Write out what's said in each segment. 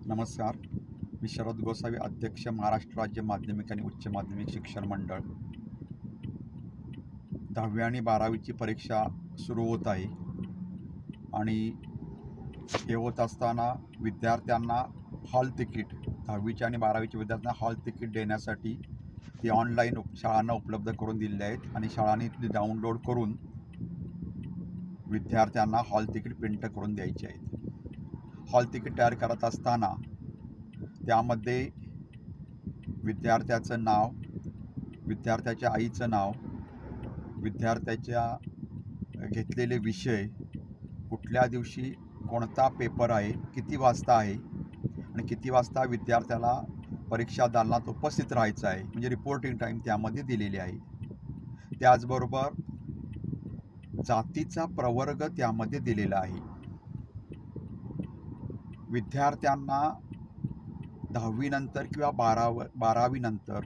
नमस्कार. मी शरद गोसावी, अध्यक्ष, महाराष्ट्र राज्य माध्यमिक आणि उच्च माध्यमिक शिक्षण मंडळ. 10वी आणि 12वीची परीक्षा सुरू होत आहे आणि हे होत असताना विद्यार्थ्यांना हॉल तिकीट 10वीच्या आणि 12वीच्या विद्यार्थ्यांना हॉल तिकीट देण्यासाठी ती ऑनलाईन शाळांना उपलब्ध करून दिलेले आहेत आणि शाळांनी ती डाउनलोड करून विद्यार्थ्यांना हॉल तिकीट प्रिंट करून द्यायचे आहेत. हॉल तिकीट तयार करत असताना त्यामध्ये विद्यार्थ्याचं नाव, विद्यार्थ्याच्या आईचं नाव, विद्यार्थ्याच्या घेतलेले विषय, कुठल्या दिवशी कोणता पेपर आहे, किती वाजता आहे आणि किती वाजता विद्यार्थ्याला परीक्षा दालनात उपस्थित राहायचं आहे, म्हणजे रिपोर्टिंग टाईम त्यामध्ये दिलेली आहे. त्याचबरोबर जातीचा प्रवर्ग त्यामध्ये दिलेला आहे. विद्यार्थ्यांना 10वी नंतर किंवा 12वी नंतर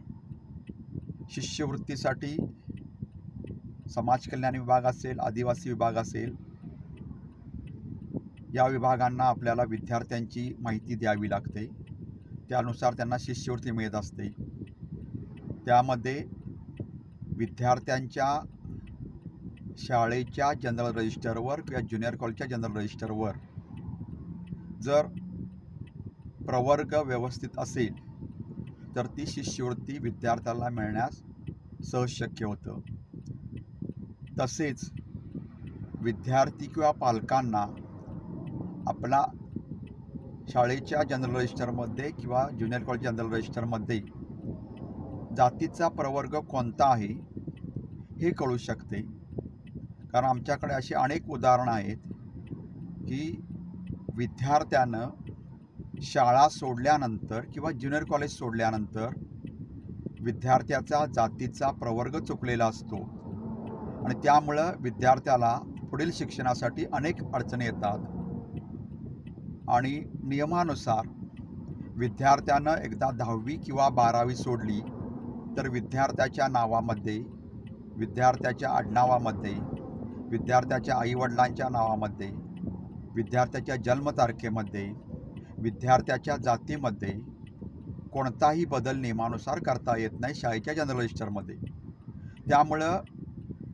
शिष्यवृत्तीसाठी समाज कल्याण विभाग असेल, आदिवासी विभाग असेल, या विभागांना आपल्याला विद्यार्थ्यांची माहिती द्यावी लागते. त्यानुसार त्यांना शिष्यवृत्ती मिळत असते. त्यामध्ये विद्यार्थ्यांच्या शाळेच्या जनरल रजिस्टरवर किंवा ज्युनियर कॉलेजच्या जनरल रजिस्टरवर जर प्रवर्ग व्यवस्थित असेल तर ती शिष्यवृत्ती विद्यार्थ्याला मिळण्यास सहज शक्य होतं. तसेच विद्यार्थी किंवा पालकांना आपला शाळेच्या जनरल रजिस्टरमध्ये किंवा ज्युनियर कॉलेज जनरल रजिस्टरमध्ये जातीचा प्रवर्ग कोणता आहे हे कळू शकते. कारण आमच्याकडे अशी अनेक उदाहरणं आहेत की विद्यार्थ्यानं शाळा सोडल्यानंतर किंवा ज्युनियर कॉलेज सोडल्यानंतर विद्यार्थ्याचा जातीचा प्रवर्ग चुकलेला असतो आणि त्यामुळं विद्यार्थ्याला पुढील शिक्षणासाठी अनेक अडचणी येतात. आणि नियमानुसार विद्यार्थ्यानं एकदा 10वी किंवा 12वी सोडली तर विद्यार्थ्याच्या नावामध्ये, विद्यार्थ्याच्या आडनावामध्ये, विद्यार्थ्याच्या आईवडिलांच्या नावामध्ये, विद्यार्थ्याच्या जन्मतारखेमध्ये, विद्यार्थ्याच्या जातीमध्ये कोणताही बदल नियमानुसार करता येत नाही शाळेच्या जनरल रजिस्टरमध्ये. त्यामुळं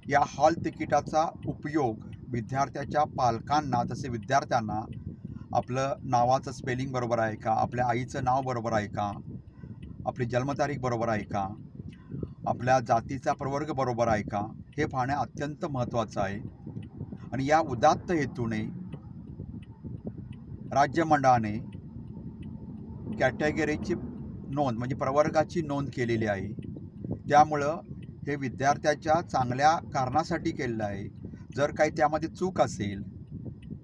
या हॉल तिकिटाचा उपयोग विद्यार्थ्याच्या पालकांना, तसे विद्यार्थ्यांना आपलं नावाचं स्पेलिंग बरोबर आहे का, आपल्या आईचं नाव बरोबर आहे का, आपली जन्मतारीख बरोबर आहे का, आपल्या जातीचा प्रवर्ग बरोबर आहे का, हे पाहणे अत्यंत महत्त्वाचं आहे. आणि या उदात्त हेतूने राज्य मंडळाने कॅटेगरीची नोंद म्हणजे प्रवर्गाची नोंद केलेली आहे. त्यामुळं हे विद्यार्थ्याच्या चांगल्या कारणासाठी केलेलं आहे. जर काही त्यामध्ये चूक असेल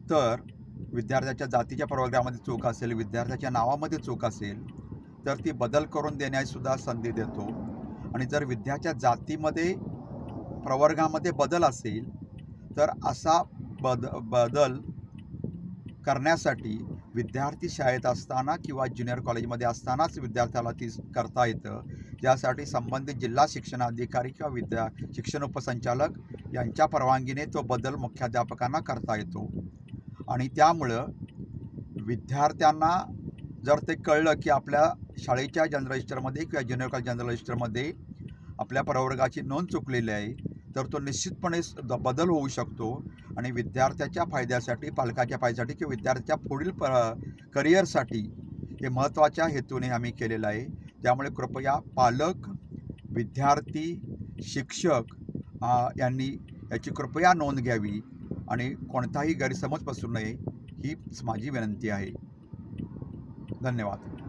तर विद्यार्थ्याच्या जातीच्या प्रवर्गामध्ये चूक असेल, विद्यार्थ्याच्या नावामध्ये चूक असेल तर ती बदल करून देण्यासुद्धा संधी देतो. आणि जर विद्यार्थ्याच्या जातीमध्ये प्रवर्गामध्ये बदल असेल तर असा बदल करण्यासाठी विद्यार्थी शाळेत असताना किंवा ज्युनियर कॉलेजमध्ये असतानाच विद्यार्थ्याला ती करता येतं. यासाठी संबंधित जिल्हा शिक्षणाधिकारी किंवा शिक्षण उपसंचालक यांच्या परवानगीने तो बदल मुख्याध्यापकांना करता येतो. आणि त्यामुळं विद्यार्थ्यांना जर ते कळलं की आपल्या शाळेच्या जनरल रजिस्टरमध्ये किंवा ज्युनियर कॉलेज जनरल रजिस्टरमध्ये आपल्या प्रवर्गाची नोंद चुकलेली आहे तर तो निश्चितपणे बदल होऊ शकतो. आणि विद्यार्थ्याच्या फायद्यासाठी, पालकाच्या फायद्यासाठी किंवा विद्यार्थ्याच्या पुढील करिअरसाठी हे महत्त्वाच्या हेतूने आम्ही केलेलं आहे. त्यामुळे कृपया पालक, विद्यार्थी, शिक्षक यांनी याची कृपया नोंद घ्यावी आणि कोणताही गैरसमज पसरू नये हीच माझी विनंती आहे. धन्यवाद.